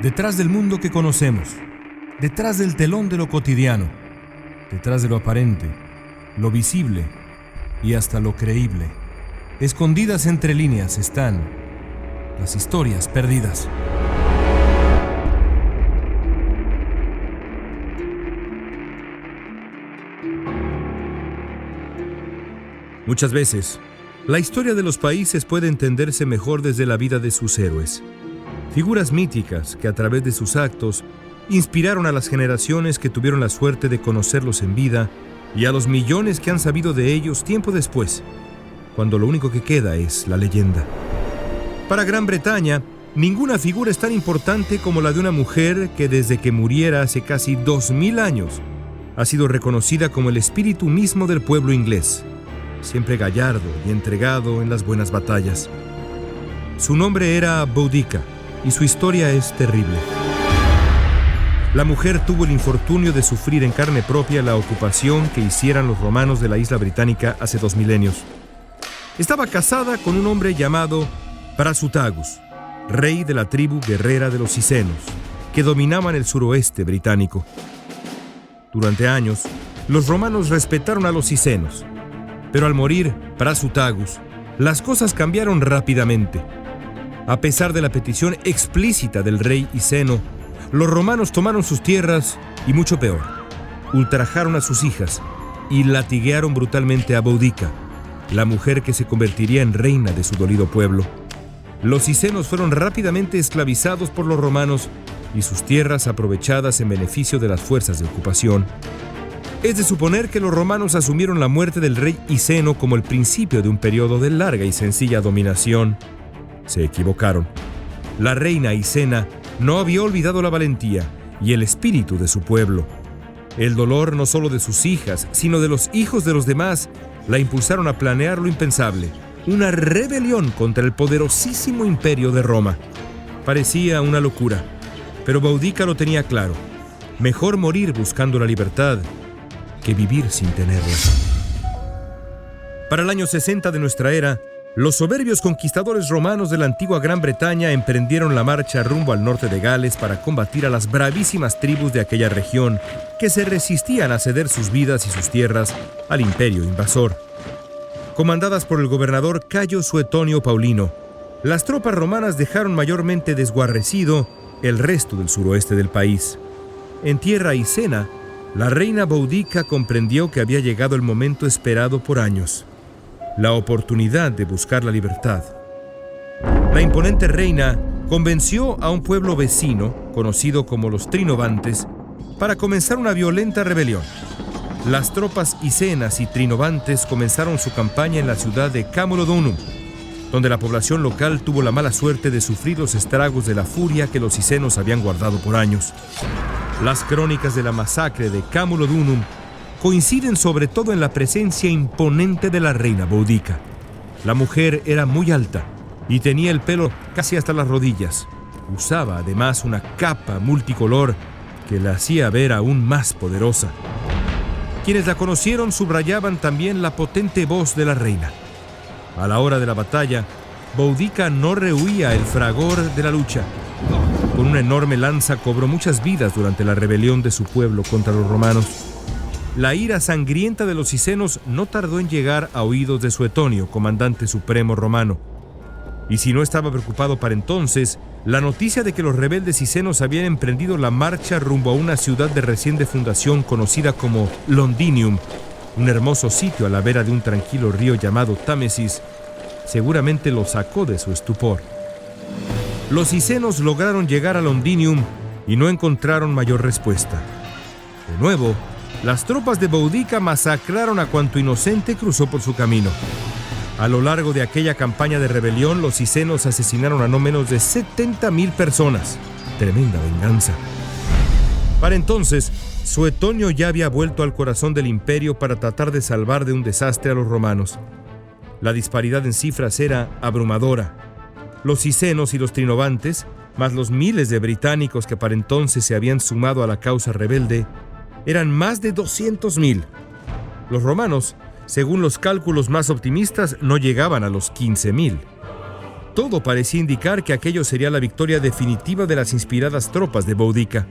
Detrás del mundo que conocemos, detrás del telón de lo cotidiano, detrás de lo aparente, lo visible y hasta lo creíble, escondidas entre líneas están las historias perdidas. Muchas veces, la historia de los países puede entenderse mejor desde la vida de sus héroes. Figuras míticas que a través de sus actos inspiraron a las generaciones que tuvieron la suerte de conocerlos en vida y a los millones que han sabido de ellos tiempo después, cuando lo único que queda es la leyenda. Para Gran Bretaña, ninguna figura es tan importante como la de una mujer que desde que muriera hace casi 2000 años ha sido reconocida como el espíritu mismo del pueblo inglés, siempre gallardo y entregado en las buenas batallas. Su nombre era Boudica y su historia es terrible. La mujer tuvo el infortunio de sufrir en carne propia la ocupación que hicieran los romanos de la isla británica hace 2 milenios. Estaba casada con un hombre llamado Prasutagus, rey de la tribu guerrera de los Cicenos, que dominaban el suroeste británico. Durante años, los romanos respetaron a los Cicenos, pero al morir Prasutagus, las cosas cambiaron rápidamente. A pesar de la petición explícita del rey Iceno, los romanos tomaron sus tierras y, mucho peor, ultrajaron a sus hijas y latiguearon brutalmente a Boudica, la mujer que se convertiría en reina de su dolido pueblo. Los cicenos fueron rápidamente esclavizados por los romanos y sus tierras aprovechadas en beneficio de las fuerzas de ocupación. Es de suponer que los romanos asumieron la muerte del rey Iceno como el principio de un periodo de larga y sencilla dominación. Se equivocaron. La reina Icena no había olvidado la valentía y el espíritu de su pueblo. El dolor no solo de sus hijas, sino de los hijos de los demás, la impulsaron a planear lo impensable, una rebelión contra el poderosísimo imperio de Roma. Parecía una locura, pero Boudica lo tenía claro. Mejor morir buscando la libertad que vivir sin tenerla. Para el año 60 de nuestra era, los soberbios conquistadores romanos de la antigua Gran Bretaña emprendieron la marcha rumbo al norte de Gales para combatir a las bravísimas tribus de aquella región que se resistían a ceder sus vidas y sus tierras al imperio invasor. Comandadas por el gobernador Cayo Suetonio Paulino, las tropas romanas dejaron mayormente desguarnecido el resto del suroeste del país. En tierra icena, la reina Boudica comprendió que había llegado el momento esperado por años, la oportunidad de buscar la libertad. La imponente reina convenció a un pueblo vecino, conocido como los Trinovantes, para comenzar una violenta rebelión. Las tropas icenas y trinovantes comenzaron su campaña en la ciudad de Camulodunum, donde la población local tuvo la mala suerte de sufrir los estragos de la furia que los icenos habían guardado por años. Las crónicas de la masacre de Camulodunum coinciden sobre todo en la presencia imponente de la reina Boudica. La mujer era muy alta y tenía el pelo casi hasta las rodillas. Usaba además una capa multicolor que la hacía ver aún más poderosa. Quienes la conocieron subrayaban también la potente voz de la reina. A la hora de la batalla, Boudica no rehuía el fragor de la lucha. Con una enorme lanza cobró muchas vidas durante la rebelión de su pueblo contra los romanos. La ira sangrienta de los cicenos no tardó en llegar a oídos de Suetonio, comandante supremo romano. Y si no estaba preocupado para entonces, la noticia de que los rebeldes cicenos habían emprendido la marcha rumbo a una ciudad de reciente fundación conocida como Londinium, un hermoso sitio a la vera de un tranquilo río llamado Támesis, seguramente lo sacó de su estupor. Los cicenos lograron llegar a Londinium y no encontraron mayor respuesta. De nuevo, las tropas de Boudica masacraron a cuanto inocente cruzó por su camino. A lo largo de aquella campaña de rebelión, los cicenos asesinaron a no menos de 70,000 personas. Tremenda venganza. Para entonces, Suetonio ya había vuelto al corazón del imperio para tratar de salvar de un desastre a los romanos. La disparidad en cifras era abrumadora. Los cicenos y los trinovantes, más los miles de británicos que para entonces se habían sumado a la causa rebelde, eran más de 200,000. Los romanos, según los cálculos más optimistas, no llegaban a los 15,000. todo parecía indicar que aquello sería la victoria definitiva de las inspiradas tropas de Boudica.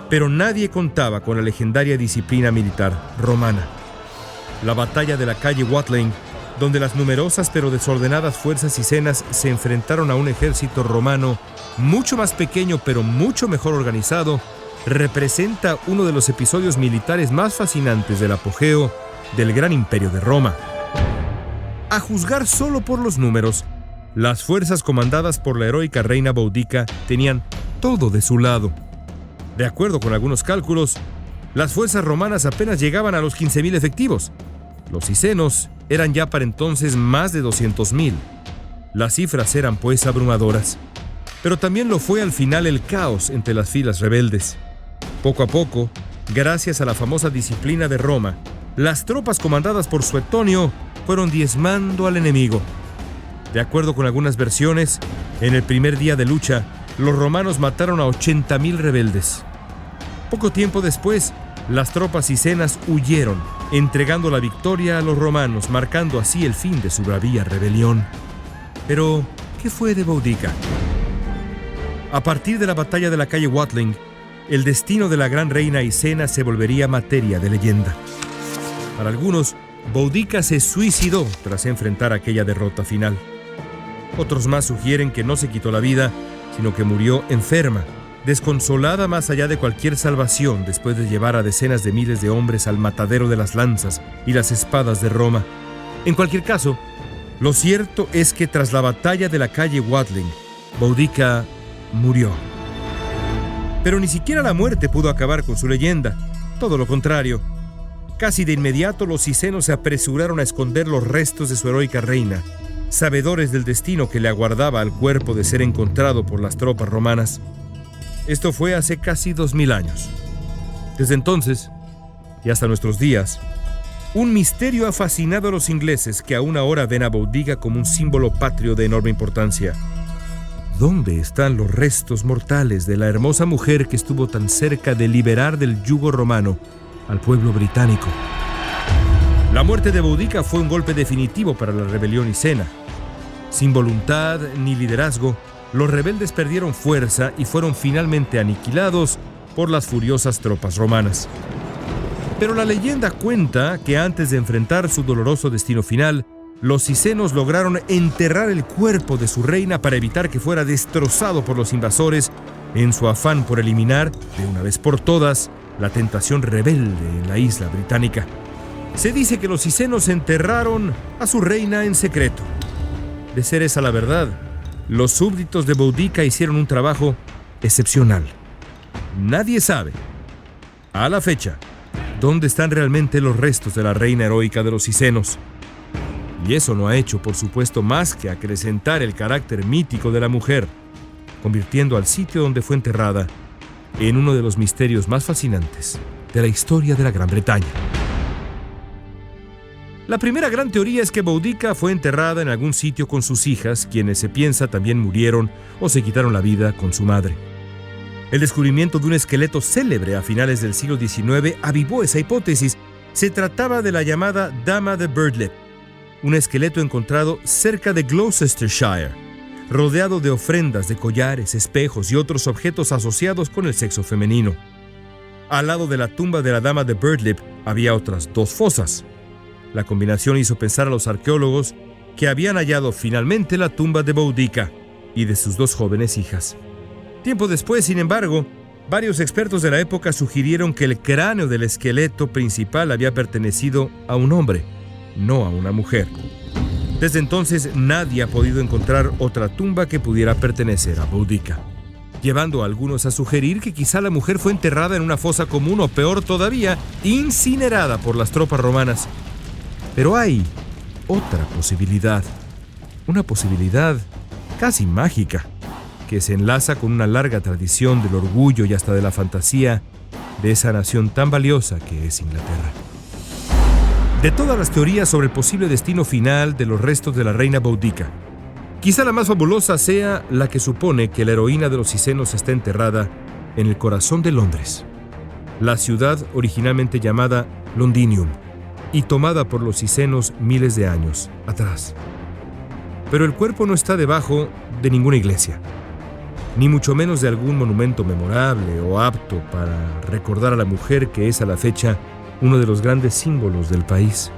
Pero nadie contaba con la legendaria disciplina militar romana. La batalla de la calle Watling, donde las numerosas pero desordenadas fuerzas cicenas se enfrentaron a un ejército romano mucho más pequeño pero mucho mejor organizado, representa uno de los episodios militares más fascinantes del apogeo del gran imperio de Roma. A juzgar solo por los números, las fuerzas comandadas por la heroica reina Boudica tenían todo de su lado. De acuerdo con algunos cálculos, las fuerzas romanas apenas llegaban a los 15,000 efectivos. Los cicenos eran ya para entonces más de 200,000. Las cifras eran pues abrumadoras. Pero también lo fue al final el caos entre las filas rebeldes. Poco a poco, gracias a la famosa disciplina de Roma, las tropas comandadas por Suetonio fueron diezmando al enemigo. De acuerdo con algunas versiones, en el primer día de lucha, los romanos mataron a 80,000 rebeldes. Poco tiempo después, las tropas cicenas huyeron, entregando la victoria a los romanos, marcando así el fin de su bravía rebelión. Pero, ¿qué fue de Boudica? A partir de la batalla de la calle Watling, el destino de la gran reina Icena se volvería materia de leyenda. Para algunos, Boudica se suicidó tras enfrentar aquella derrota final. Otros más sugieren que no se quitó la vida, sino que murió enferma, desconsolada más allá de cualquier salvación después de llevar a decenas de miles de hombres al matadero de las lanzas y las espadas de Roma. En cualquier caso, lo cierto es que tras la batalla de la calle Watling, Boudica murió. Pero ni siquiera la muerte pudo acabar con su leyenda. Todo lo contrario. Casi de inmediato los cicenos se apresuraron a esconder los restos de su heroica reina, sabedores del destino que le aguardaba al cuerpo de ser encontrado por las tropas romanas. Esto fue hace casi 2000 años. Desde entonces, y hasta nuestros días, un misterio ha fascinado a los ingleses que aún ahora ven a Boudica como un símbolo patrio de enorme importancia. ¿Dónde están los restos mortales de la hermosa mujer que estuvo tan cerca de liberar del yugo romano al pueblo británico? La muerte de Boudica fue un golpe definitivo para la rebelión icena. Sin voluntad ni liderazgo, los rebeldes perdieron fuerza y fueron finalmente aniquilados por las furiosas tropas romanas. Pero la leyenda cuenta que antes de enfrentar su doloroso destino final, los cicenos lograron enterrar el cuerpo de su reina para evitar que fuera destrozado por los invasores en su afán por eliminar, de una vez por todas, la tentación rebelde en la isla británica. Se dice que los cicenos enterraron a su reina en secreto. De ser esa la verdad, los súbditos de Boudica hicieron un trabajo excepcional. Nadie sabe, a la fecha, dónde están realmente los restos de la reina heroica de los cicenos. Y eso no ha hecho, por supuesto, más que acrecentar el carácter mítico de la mujer, convirtiendo al sitio donde fue enterrada en uno de los misterios más fascinantes de la historia de la Gran Bretaña. La primera gran teoría es que Boudica fue enterrada en algún sitio con sus hijas, quienes se piensa también murieron o se quitaron la vida con su madre. El descubrimiento de un esqueleto célebre a finales del siglo XIX avivó esa hipótesis. Se trataba de la llamada Dama de Birdlip, un esqueleto encontrado cerca de Gloucestershire, rodeado de ofrendas de collares, espejos y otros objetos asociados con el sexo femenino. Al lado de la tumba de la Dama de Birdlip había otras 2 fosas. La combinación hizo pensar a los arqueólogos que habían hallado finalmente la tumba de Boudica y de sus 2 jóvenes hijas. Tiempo después, sin embargo, varios expertos de la época sugirieron que el cráneo del esqueleto principal había pertenecido a un hombre, no a una mujer. Desde entonces nadie ha podido encontrar otra tumba que pudiera pertenecer a Boudica, llevando a algunos a sugerir que quizá la mujer fue enterrada en una fosa común o, peor todavía, incinerada por las tropas romanas. Pero hay otra posibilidad, una posibilidad casi mágica, que se enlaza con una larga tradición del orgullo y hasta de la fantasía de esa nación tan valiosa que es Inglaterra. De todas las teorías sobre el posible destino final de los restos de la reina Boudica, quizá la más fabulosa sea la que supone que la heroína de los cicenos está enterrada en el corazón de Londres, la ciudad originalmente llamada Londinium y tomada por los cicenos miles de años atrás. Pero el cuerpo no está debajo de ninguna iglesia, ni mucho menos de algún monumento memorable o apto para recordar a la mujer que es a la fecha uno de los grandes símbolos del país.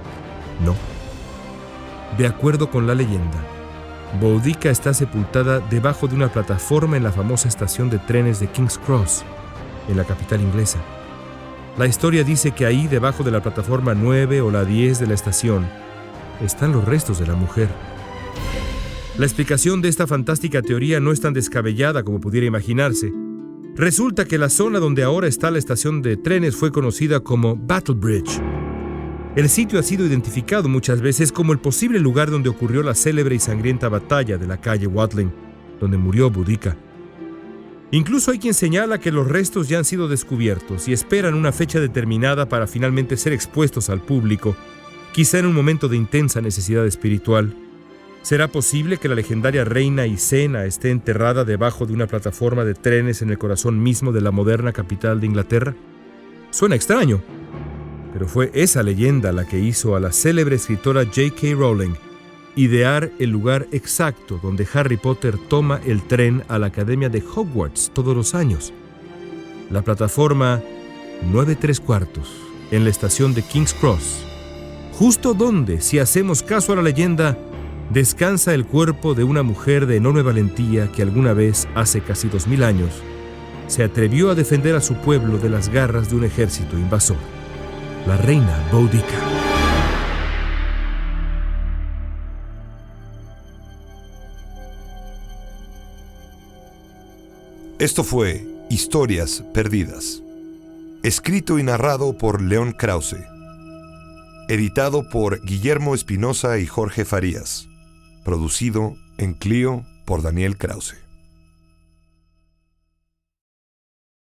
No. De acuerdo con la leyenda, Boudica está sepultada debajo de una plataforma en la famosa estación de trenes de King's Cross, en la capital inglesa. La historia dice que ahí, debajo de la plataforma 9 o la 10 de la estación, están los restos de la mujer. La explicación de esta fantástica teoría no es tan descabellada como pudiera imaginarse. Resulta que la zona donde ahora está la estación de trenes fue conocida como Battle Bridge. El sitio ha sido identificado muchas veces como el posible lugar donde ocurrió la célebre y sangrienta batalla de la calle Watling, donde murió Boudica. Incluso hay quien señala que los restos ya han sido descubiertos y esperan una fecha determinada para finalmente ser expuestos al público, quizá en un momento de intensa necesidad espiritual. ¿Será posible que la legendaria reina Isena esté enterrada debajo de una plataforma de trenes en el corazón mismo de la moderna capital de Inglaterra? Suena extraño, pero fue esa leyenda la que hizo a la célebre escritora J.K. Rowling idear el lugar exacto donde Harry Potter toma el tren a la Academia de Hogwarts todos los años. La plataforma 9¾ en la estación de King's Cross, justo donde, si hacemos caso a la leyenda, descansa el cuerpo de una mujer de enorme valentía que alguna vez, hace casi 2000 años, se atrevió a defender a su pueblo de las garras de un ejército invasor, la reina Boudica. Esto fue Historias Perdidas, escrito y narrado por León Krause, editado por Guillermo Espinosa y Jorge Farías, producido en Clio por Daniel Krause.